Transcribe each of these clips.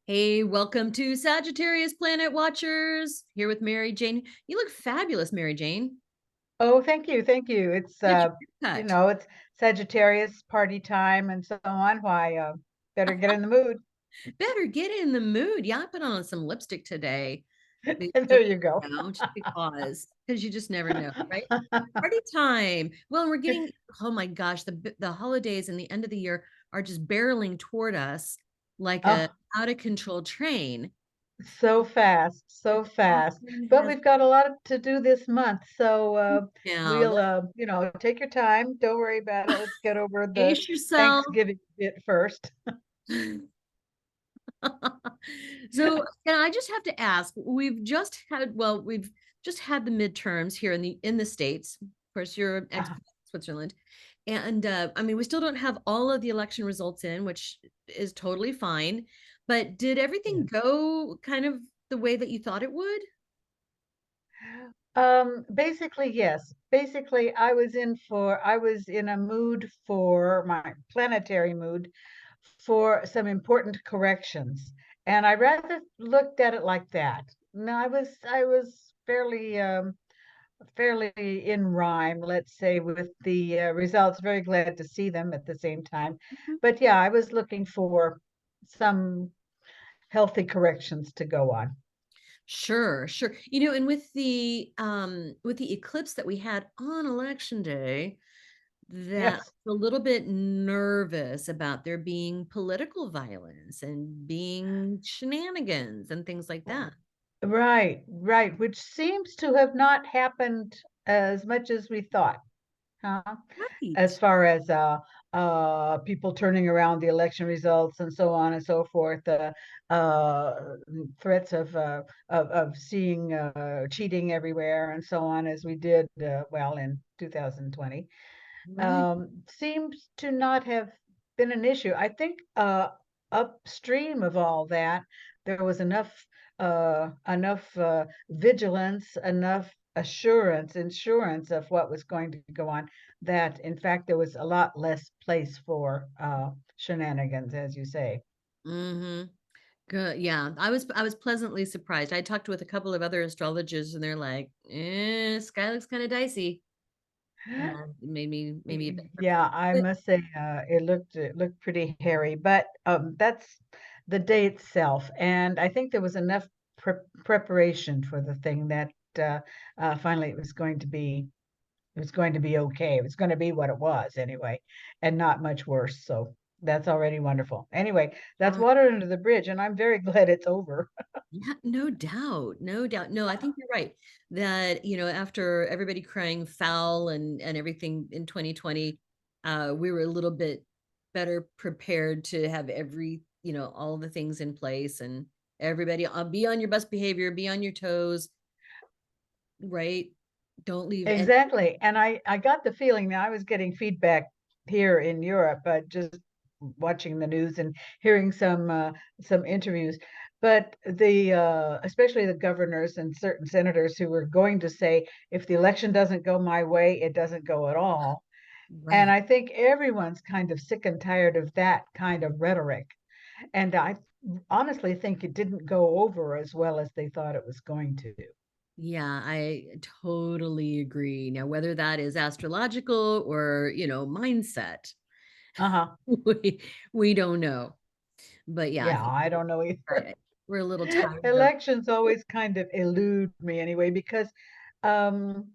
Hey, welcome to Sagittarius Planet Watchers. Here with Mary Jane. You look fabulous, Mary Jane. Oh, thank you. Thank you. It's Get your hair cut. it's Sagittarius party time and so on. Why, better get in the mood. Better get in the mood. Yeah, I put on some lipstick today. And Just, there you go. just because you just never know, right? Party time. Well, we're getting, oh my gosh, the holidays and the end of the year are just barreling toward us like a Oh, out of control train. so fast, so fast. Everyone But has we've got a lot to do this month, so now. we'll take your time. Don't worry about it. Let's get over the Pace yourself. Thanksgiving bit first. So, and I just have to ask, we've just had the midterms here in the States. Of course, you're an expat in Switzerland. And I mean, we still don't have all of the election results in, which is totally fine. But did everything Yeah. go kind of the way that you thought it would? Basically, yes. Basically, I was in a mood for my planetary mood for some important corrections. And I rather looked at it like that. No, I was fairly in rhyme, let's say, with the results. Very glad to see them at the same time. Mhm. But yeah, I was looking for some healthy corrections to go on. Sure, sure. And with the eclipse that we had on election day, that Yes. a little bit nervous about there being political violence and being shenanigans and things like that. Right, right, which seems to have not happened as much as we thought, huh? As Right. far as people turning around the election results and so on and so forth, threats of seeing cheating everywhere and so on, as we did well in 2020, Right. seems to not have been an issue. I think upstream of all that, there was enough vigilance, enough insurance of what was going to go on, that in fact there was a lot less place for shenanigans, as you say. Mm-hmm. Good. Yeah. I was pleasantly surprised. I talked with a couple of other astrologers and they're like, sky looks kind of dicey. And it made me maybe a bit Yeah, perplexed. I But must say, it looked pretty hairy, but that's the day itself, and I think there was enough preparation for the thing that finally it was going to be okay. It was going to be what it was anyway, and not much worse. So that's already wonderful. Anyway, that's uh, water under the bridge, and I'm very glad it's over. yeah, no doubt. No doubt. No, I think you're right that, after everybody crying foul and everything in 2020, we were a little bit better prepared to have all the things in place and everybody be on your best behavior, be on your toes, right? Don't leave any. Exactly. And I got the feeling that I was getting feedback here in Europe, just watching the news and hearing some interviews. But the especially the governors and certain senators who were going to say, if the election doesn't go my way, it doesn't go at all. And Right. I think everyone's kind of sick and tired of that kind of rhetoric. And I honestly think it didn't go over as well as they thought it was going to. Yeah, I totally agree. Now, whether that is astrological or, mindset, Uh-huh. we don't know. But yeah, I Yeah, think I don't know either. we're, we're a little tired of. Elections always kind of elude me anyway, because um,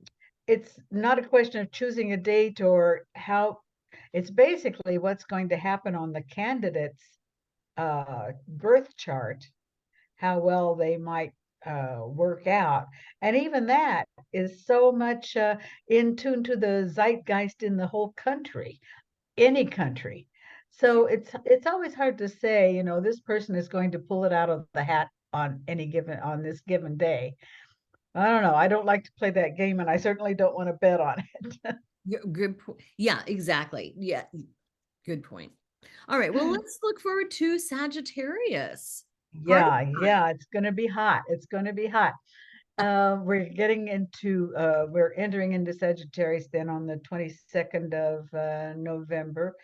it's not a question of choosing a date or how, it's basically what's going to happen on the candidate's birth chart, how well they might work out. And even that is so much in tune to the zeitgeist in the whole country, any country. So it's always hard to say, this person is going to pull it out of the hat on this given day. I don't know. I don't like to play that game, and I certainly don't want to bet on it. Good. Yeah, exactly. Yeah, good point. All right. Well, let's look forward to Sagittarius. Party Yeah, time. yeah, it's going to be hot. It's going to be hot. We're entering into Sagittarius then on the 22nd of November.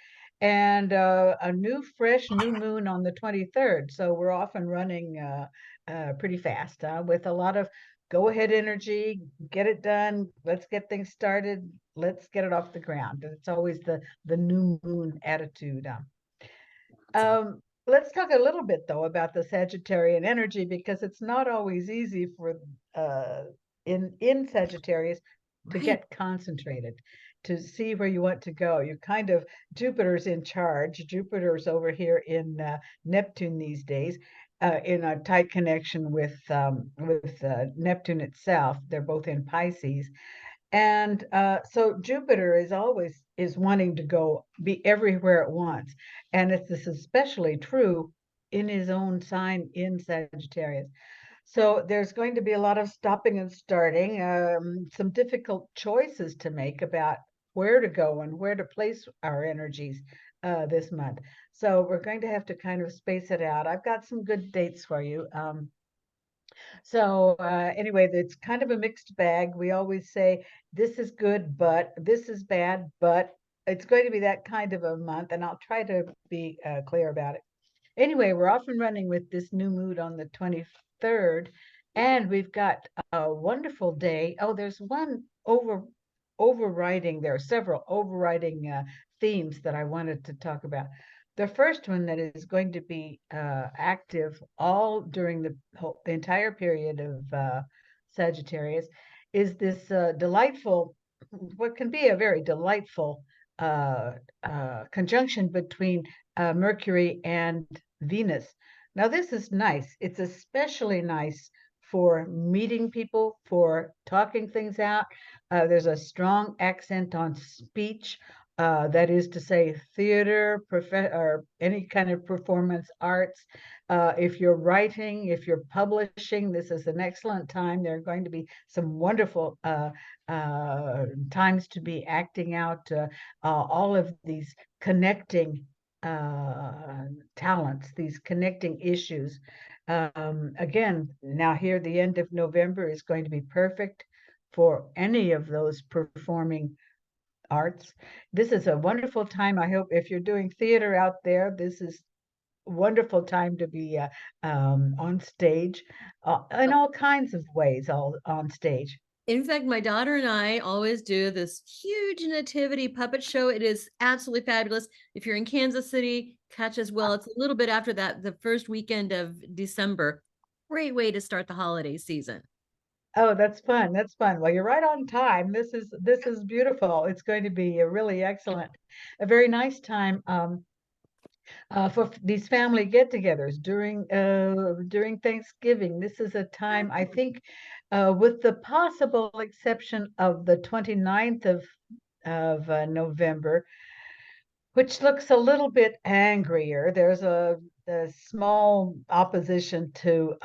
and a fresh new moon on the 23rd. So we're off and running pretty fast with a lot of go ahead energy, get it done. Let's get things started. Let's get it off the ground. It's always the new moon attitude. Let's talk a little bit though about the Sagittarian energy because it's not always easy for uh, in Sagittarius to Right. get concentrated, to see where you want to go. You kind of Jupiter's in charge. Jupiter's over here in Neptune these days, in a tight connection with Neptune itself. They're both in Pisces, and so Jupiter is wanting to go be everywhere at once. And it's this especially true in his own sign in Sagittarius. So there's going to be a lot of stopping and starting, some difficult choices to make about where to go and where to place our energies this month. So we're going to have to kind of space it out. I've got some good dates for you. So anyway, it's kind of a mixed bag. We always say this is good, but this is bad, but it's going to be that kind of a month, and I'll try to be clear about it. Anyway, we're off and running with this new mood on the 23rd, and we've got a wonderful day. Oh, there's one overriding, there are several overriding themes that I wanted to talk about. The first one that is going to be active all during the entire period of Sagittarius is this delightful, what can be a very delightful uh, conjunction between Mercury and Venus. Now, this is nice. It's especially nice for meeting people, for talking things out. There's a strong accent on speech. That is to say, theater, or any kind of performance arts. If you're writing, if you're publishing, this is an excellent time. There are going to be some wonderful times to be acting out all of these connecting talents, these connecting issues. Again, now here, the end of November is going to be perfect for any of those performing arts. This is a wonderful time. I hope if you're doing theater out there, this is a wonderful time to be on stage in all kinds of ways, all on stage. In fact, my daughter and I always do this huge nativity puppet show. It is absolutely fabulous. If you're in Kansas City, catch as well. It's a little bit after that, the first weekend of December. Great way to start the holiday season. Oh, that's fun. That's fun. Well, you're right on time. This is beautiful. It's going to be a really excellent, a very nice time for these family get-togethers during Thanksgiving. This is a time, I think, with the possible exception of the 29th of November, which looks a little bit angrier. There's a small opposition to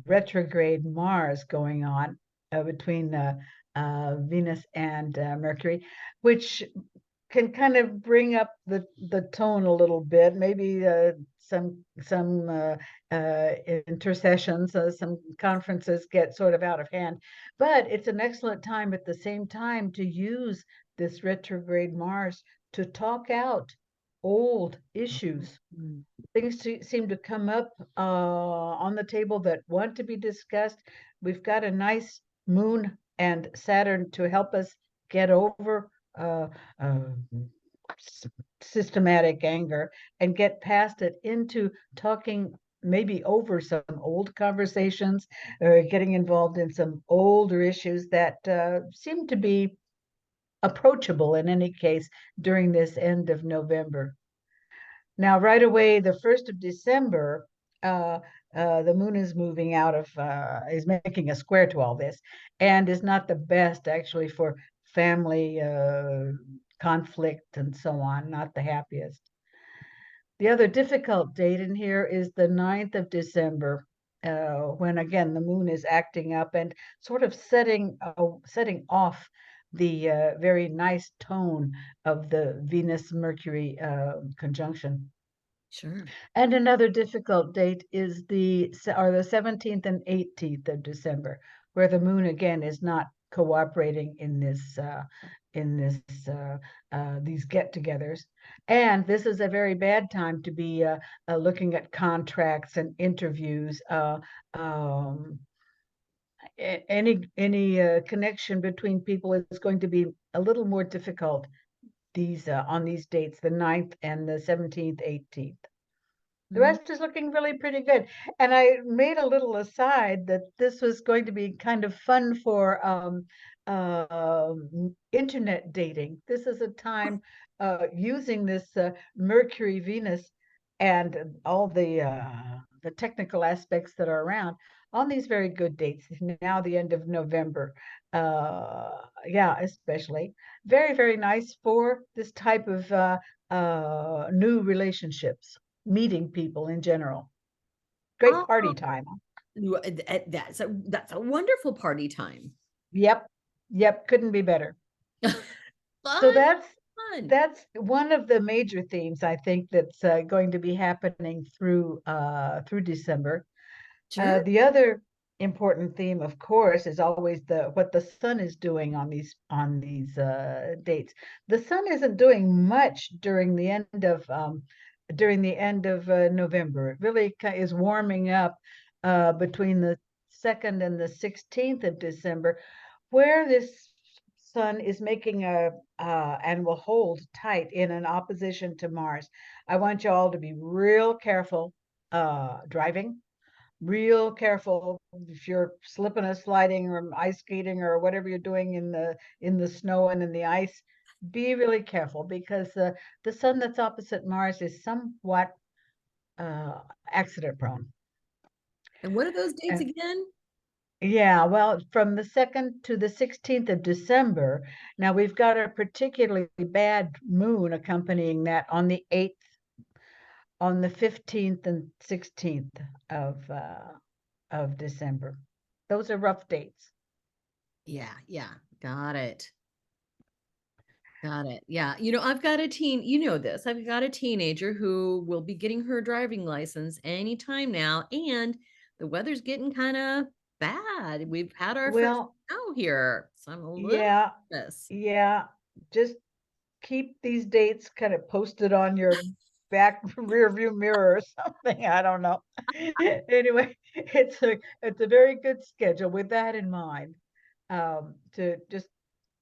retrograde Mars going on between Venus and Mercury, which can kind of bring up the tone a little bit. Maybe some intercessions, some conferences get sort of out of hand. But it's an excellent time at the same time to use this retrograde Mars to talk out old issues. Mm. Things seem to come up on the table that want to be discussed. We've got a nice moon and Saturn to help us get over uh, uh, systematic anger and get past it into talking maybe over some old conversations or getting involved in some older issues that seem to be approachable in any case during this end of November. Now, right away, the 1st of December, the moon is moving out of, is making a square to all this, and is not the best actually for family conflict and so on, not the happiest. The other difficult date in here is the 9th of December, when again the moon is acting up and sort of setting off the very nice tone of the Venus-Mercury conjunction. Sure. And another difficult date is the 17th and 18th of December, where the moon again is not cooperating in these get-togethers. And this is a very bad time to be looking at contracts and interviews. Any connection between people is going to be a little more difficult these on these dates, the 9th and the 17th, 18th. The Mhm. rest is looking really pretty good. And I made a little aside that this was going to be kind of fun for internet dating. This is a time using this Mercury, Venus, and all the technical aspects that are around on these very good dates. Now the end of November, yeah, especially very, very nice for this type of new relationships, meeting people in general. Great Oh, party time. that's a wonderful party time. Yep. Yep. Couldn't be better. So Fun, that's fun. that's one of the major themes I think that's going to be happening through December. Sure. The other important theme, of course, is always the what the sun is doing on these dates. The sun isn't doing much during the end of November. It really is warming up between the 2nd and the 16th of December, where this sun is making a and will hold tight in an opposition to Mars. I want you all to be real careful driving, real careful if you're slipping or sliding or ice skating or whatever you're doing in the snow and in the ice. Be really careful because the sun that's opposite Mars is somewhat uh, accident prone. And what are those dates And again? yeah, well, from the 2nd to the 16th of December. Now we've got a particularly bad moon accompanying that on the 8th, on the 15th and 16th of December. Those are rough dates. Yeah, yeah. Got it. Got it. Yeah. I've got a teen, you know this. I've got a teenager who will be getting her driving license anytime now, and the weather's getting kind of bad. We've had our first Well, snow here, so I'm a little yeah, nervous. yeah. Just keep these dates kind of posted on your back rear view mirror or something. I don't know. Anyway, it's a very good schedule with that in mind. To just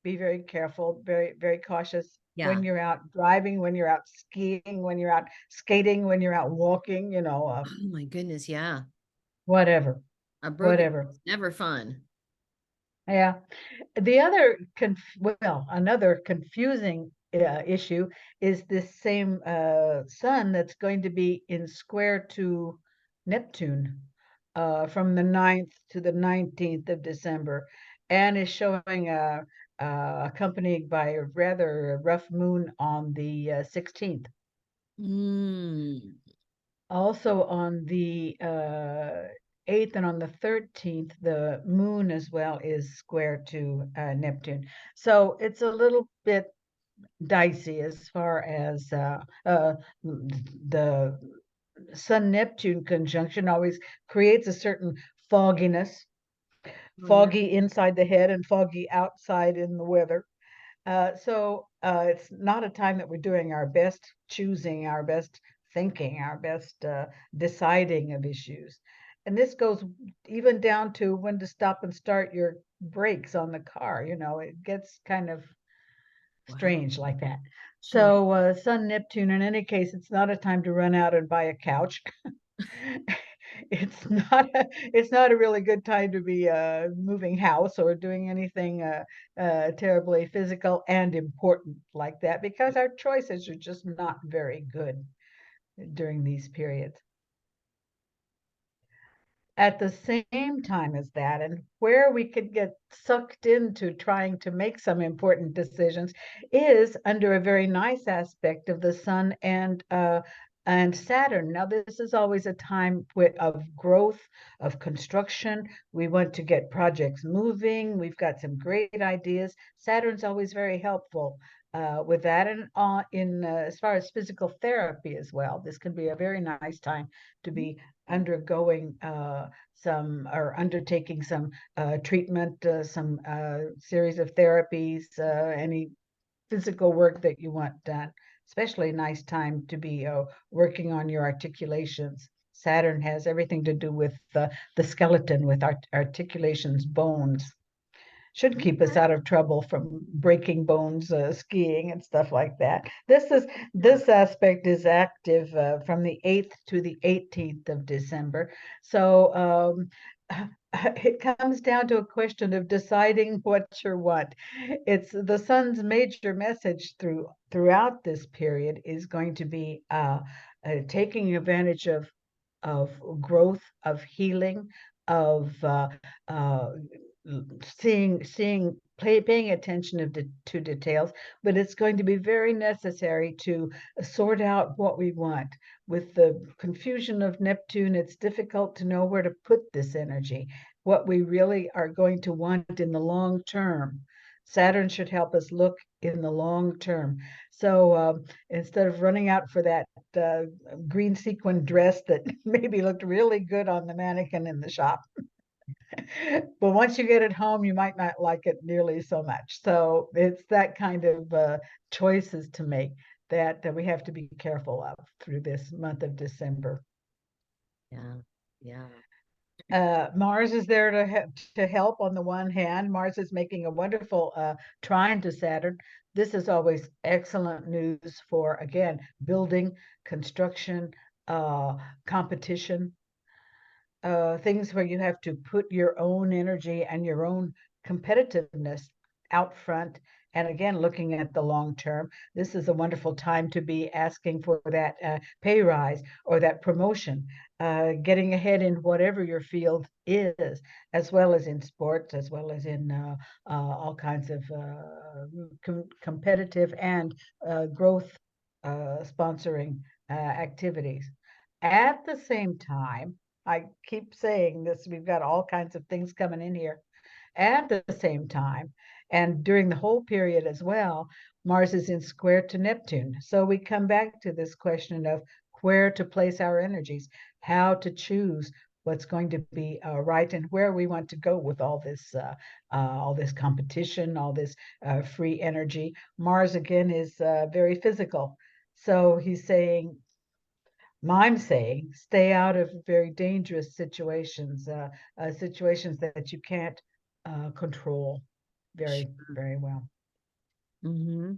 be very careful, very, very cautious Yeah. when you're out driving, when you're out skiing, when you're out skating, when you're out walking, Oh my goodness, yeah. whatever, A broken whatever. is never fun. Yeah. The other, another confusing issue is this same sun that's going to be in square to Neptune from the 9th to the 19th of December, and is showing accompanied by a rather rough moon on the 16th. Mm. Also on the 8th and on the 13th, the moon as well is square to Neptune. So it's a little bit dicey as far as the Sun Neptune conjunction always creates a certain fogginess, Oh yeah. foggy inside the head and foggy outside in the weather. So it's not a time that we're doing our best choosing, our best thinking, our best deciding of issues. And this goes even down to when to stop and start your brakes on the car. It gets kind of Wow. strange like that. Sure. So Sun Neptune, in any case, it's not a time to run out and buy a couch. It's not a really good time to be moving house or doing anything terribly physical and important like that because our choices are just not very good during these periods. At the same time as that, and where we could get sucked into trying to make some important decisions is under a very nice aspect of the sun and Saturn. Now, this is always a time of growth, of construction. We want to get projects moving. We've got some great ideas. Saturn's always very helpful with that, and in as far as physical therapy as well. This can be a very nice time to be undergoing some or undertaking some treatment, some series of therapies, any physical work that you want done. Especially a nice time to be working on your articulations. Saturn has everything to do with the skeleton, with articulations, bones. Should keep us out of trouble from breaking bones skiing and stuff like that. This aspect is active from the 8th to the 18th of December. So it comes down to a question of deciding what you want. It's the sun's major message throughout this period is going to be taking advantage of growth, of healing, of uh, paying attention to details, but it's going to be very necessary to sort out what we want. With the confusion of Neptune, it's difficult to know where to put this energy, what we really are going to want in the long term. Saturn should help us look in the long term. So instead of running out for that green sequin dress that maybe looked really good on the mannequin in the shop, but once you get it home, you might not like it nearly so much. So it's that kind of choices to make that we have to be careful of through this month of December. Yeah. Yeah. Mars is there to help on the one hand. Mars is making a wonderful trine to Saturn. This is always excellent news for, again, building, construction, competition, things where you have to put your own energy and your own competitiveness out front. And again, looking at the long term, this is a wonderful time to be asking for that pay rise or that promotion, getting ahead in whatever your field is, as well as in sports, as well as in all kinds of competitive and growth sponsoring activities. At the same time, I keep saying this, we've got all kinds of things coming in here. At the same time, and during the whole period as well, Mars is in square to Neptune. So we come back to this question of where to place our energies, how to choose what's going to be right, and where we want to go with all this competition, all this free energy. Mars again is very physical. So he's saying, I'm saying, stay out of very dangerous situations, situations that you can't control very well. Mm-hmm.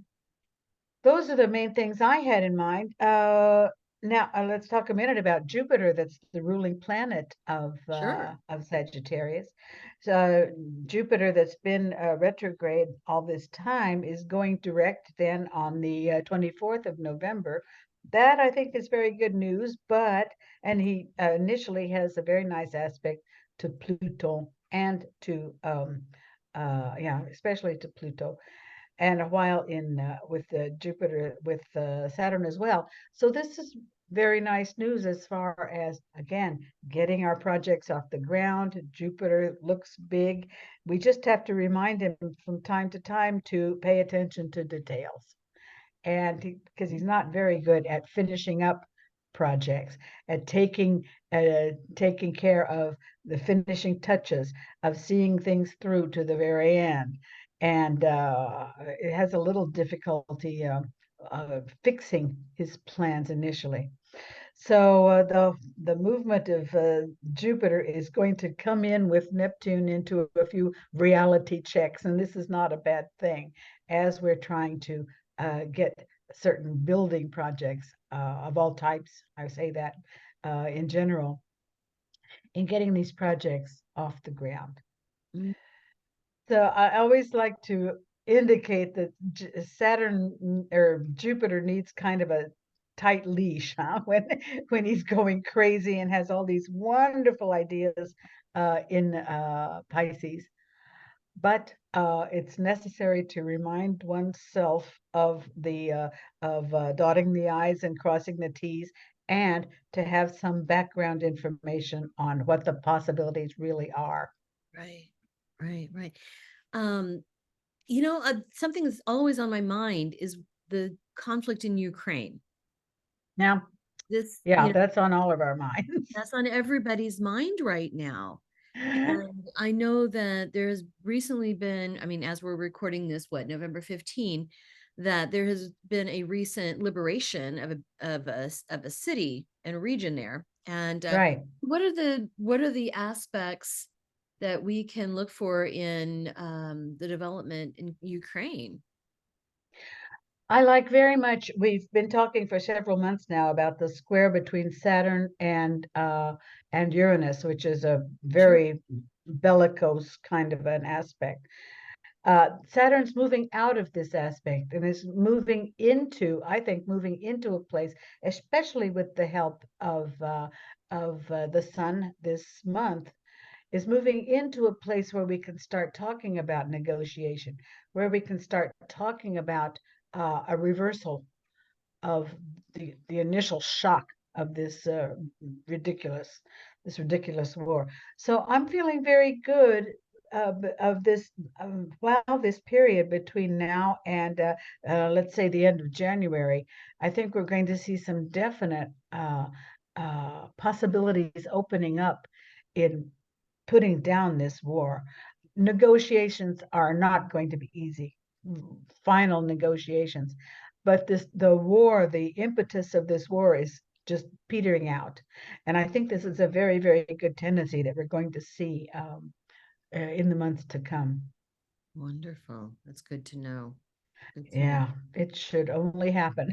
Those are the main things I had in mind. Now let's talk a minute about Jupiter. That's the ruling planet Sure. of Sagittarius. So Jupiter, that's been retrograde all this time, is going direct then on the 24th of November. That I think is very good news. And he initially has a very nice aspect to Pluto and to yeah, especially to Pluto, and a while in with Jupiter, with Saturn as well. So this is very nice news as far as, again, getting our projects off the ground. Jupiter looks big. We just have to remind him from time to time to pay attention to details. And because he's not very good at finishing up projects, at taking care of the finishing touches, of seeing things through to the very end, and it has a little difficulty fixing his plans initially. So the movement of Jupiter is going to come in with Neptune into a few reality checks, and this is not a bad thing as we're trying to get certain building projects of all types. I say that in general, in getting these projects off the ground. Mm. So I always like to indicate that Saturn or Jupiter needs kind of a tight leash, huh? When he's going crazy and has all these wonderful ideas in Pisces. But it's necessary to remind oneself of the dotting the I's and crossing the T's, and to have some background information on what the possibilities really are. Right. Right. Right. Um, Something that's always on my mind is the conflict in Ukraine. Now, This, yeah, that's on all of our minds. that's on everybody's mind right now. And I know that there has recently been, I mean, as we're recording this, November 15, that there has been a recent liberation of a city and region there. And Right. what are the aspects that we can look for in the development in Ukraine? I like very much, we've been talking for several months now about the square between Saturn and Uranus, which is a Sure. very bellicose kind of an aspect. Saturn's moving out of this aspect and is moving into, I think, moving into a place, especially with the help of the sun this month, is moving into a place where we can start talking about negotiation, where we can start talking about a reversal of the initial shock of ridiculous this ridiculous war. So I'm feeling very good of this while this period between now and let's say the end of January. I think we're going to see some definite possibilities opening up in putting down this war. Negotiations are not going to be easy, final negotiations, but the impetus of this war is just petering out. And I think this is a very, very good tendency that we're going to see in the months to come. Wonderful. That's good to know. Good to know. Yeah, it should only happen.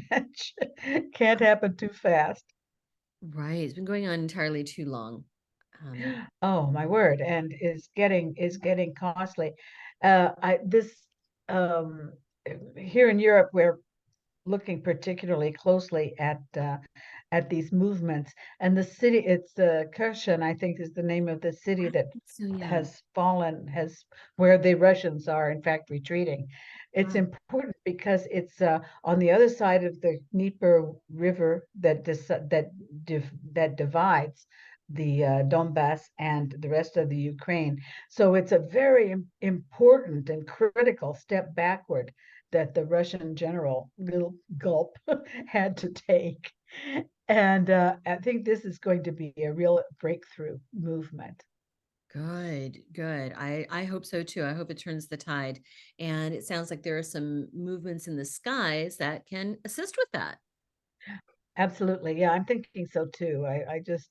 It can't happen too fast. Right. It's been going on entirely too long. Oh, my word, and is getting costly. I this Here in Europe, we're looking particularly closely at these movements. And the city, it's Kherson, I think, is the name of the city I that think so, yeah. has fallen, has where the Russians are in fact retreating. It's Wow. important because it's on the other side of the Dnieper River that divides the Donbass and the rest of the Ukraine. So it's a very important and critical step backward that the Russian general, little gulp, had to take. And I think this is going to be a real breakthrough movement. Good, good. I hope so too. I hope it turns the tide. And it sounds like there are some movements in the skies that can assist with that. Absolutely. Yeah, I'm thinking so too. I just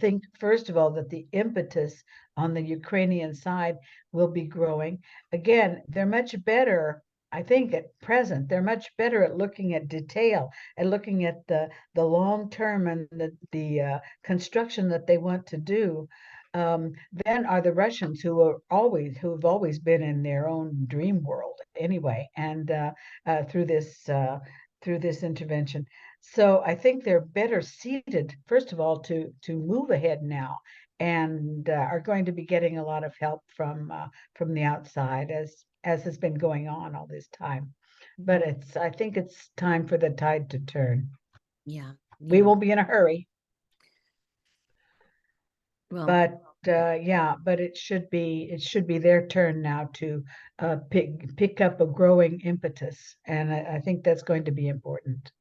think, first of all, that the impetus on the Ukrainian side will be growing. Again, they're much better, I think, at present. They're much better at looking at detail and looking at the long term and the construction that they want to do. Than are the Russians, who have always been in their own dream world anyway, and through this intervention. So I think they're better seated, first of all, to move ahead now, and are going to be getting a lot of help from the outside, as has been going on all this time. But Mhm. I think it's time for the tide to turn. Yeah, We yeah. won't be in a hurry, Well, but yeah, but it should be their turn now to pick up a growing impetus, and I think that's going to be important.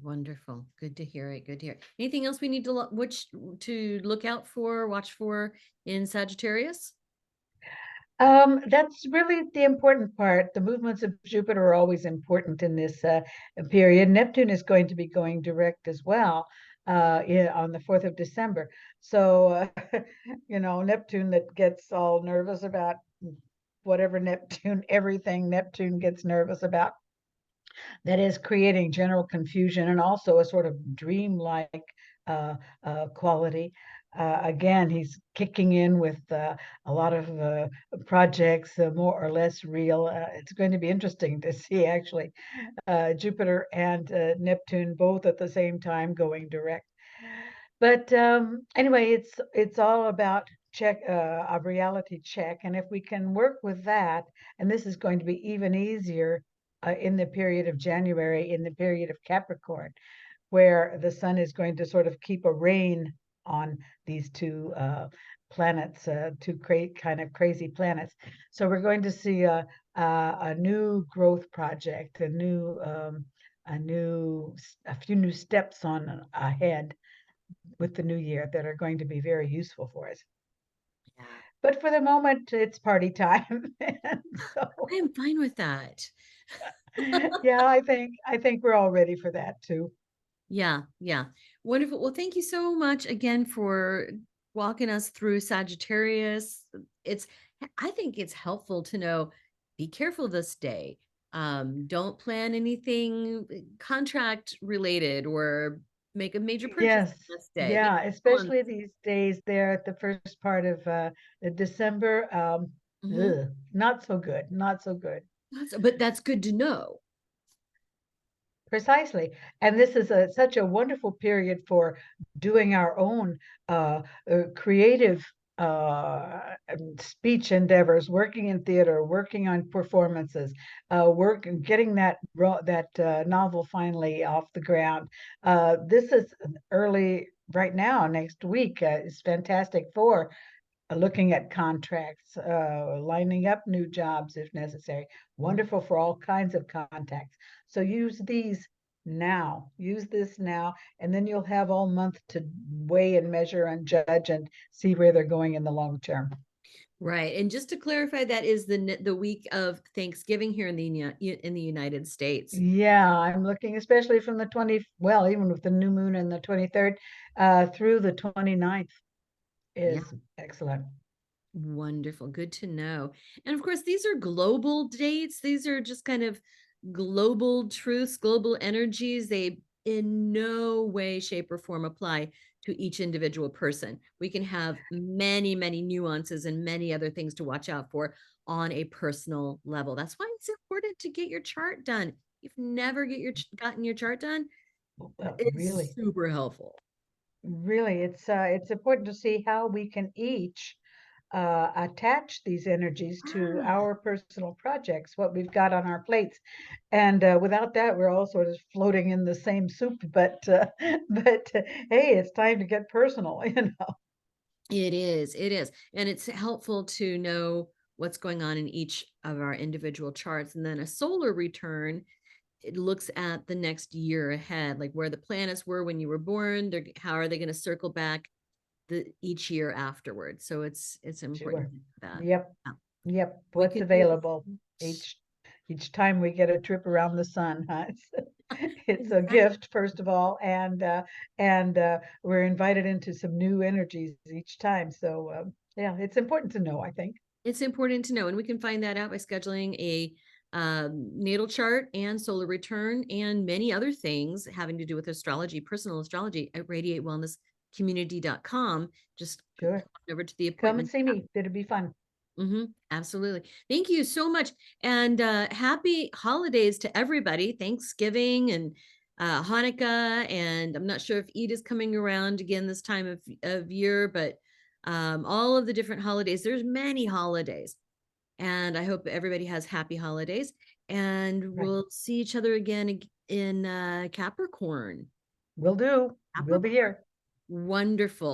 wonderful. Good to hear it. Good to hear. Anything else we need to look out for, watch for in Sagittarius? That's really the important part. The movements of Jupiter are always important in this period. Neptune is going to be going direct as well, yeah, on the 4th of December. So, Neptune that gets all nervous about whatever Neptune, everything Neptune gets nervous about, that is creating general confusion and also a sort of dreamlike uh, quality. Again, he's kicking in with a lot of projects, more or less real. It's going to be interesting to see actually Jupiter and Neptune both at the same time going direct. But anyway, it's all about a reality check, and if we can work with that, and this is going to be even easier in the period of January, in the period of Capricorn, where the sun is going to sort of keep a rein on these two planets, two kind of crazy planets. So we're going to see a new growth project, a few new steps on ahead with the new year that are going to be very useful for us. Yeah. But for the moment, it's party time. And so, I am fine with that. yeah, I think we're all ready for that too. Yeah, yeah. Wonderful. Well, thank you so much again for walking us through Sagittarius. It's I think it's helpful to know be careful this day. Don't plan anything contract related or make a major purchase Yes, this day. Be yeah, careful on especially these days there at the first part of December. Mhm. Not so good, not so good. But that's good to know. Precisely. And this is such a wonderful period for doing our own creative speech endeavors, working in theater, working on performances, getting that novel finally off the ground. This is early right now, next week is fantastic for looking at contracts, lining up new jobs if necessary. Wonderful for all kinds of contacts. So use these now, use this now, and then you'll have all month to weigh and measure and judge and see where they're going in the long term. Right. And just to clarify, that is the week of Thanksgiving here in the United States. Yeah, I'm looking especially from the 20, well, even with the new moon and the 23rd, through the 29th Yeah. is excellent. Wonderful. Good to know. And of course, these are global dates. These are just kind of global truths, global energies. They in no way, shape, or form apply to each individual person. We can have many, many nuances and many other things to watch out for on a personal level. That's why it's important to get your chart done. If you've never gotten your chart done, Well, it's really, super helpful. really, it's important to see how we can each attach these energies to Ah, our personal projects, what we've got on our plates. And without that, we're all sort of floating in the same soup. But hey, it's time to get personal, you know. it is. It is. And it's helpful to know what's going on in each of our individual charts. And then a solar return, it looks at the next year ahead, like where the planets were when you were born. How are they going to circle back each year afterwards? So it's important Sure. to know that. Yep. Yeah. Yep. We What's could do available each each time we get a trip around the sun, huh? It's a exactly. gift, first of all, and we're invited into some new energies each time. So yeah, it's important to know, I think. It's important to know, and we can find that out by scheduling a natal chart and solar return and many other things having to do with astrology, personal astrology at radiatewellnesscommunity.com. Just Sure. over to the Come and appointment. see me. It'll be fun. Absolutely. Thank you so much. And happy holidays to everybody. Thanksgiving and Hanukkah. And I'm not sure if Eid is coming around again this time of year, but all of the different holidays, there's many holidays. And I hope everybody has happy holidays. And Right. we'll see each other again in Capricorn. Will do. We'll be Capricorn. here. Wonderful.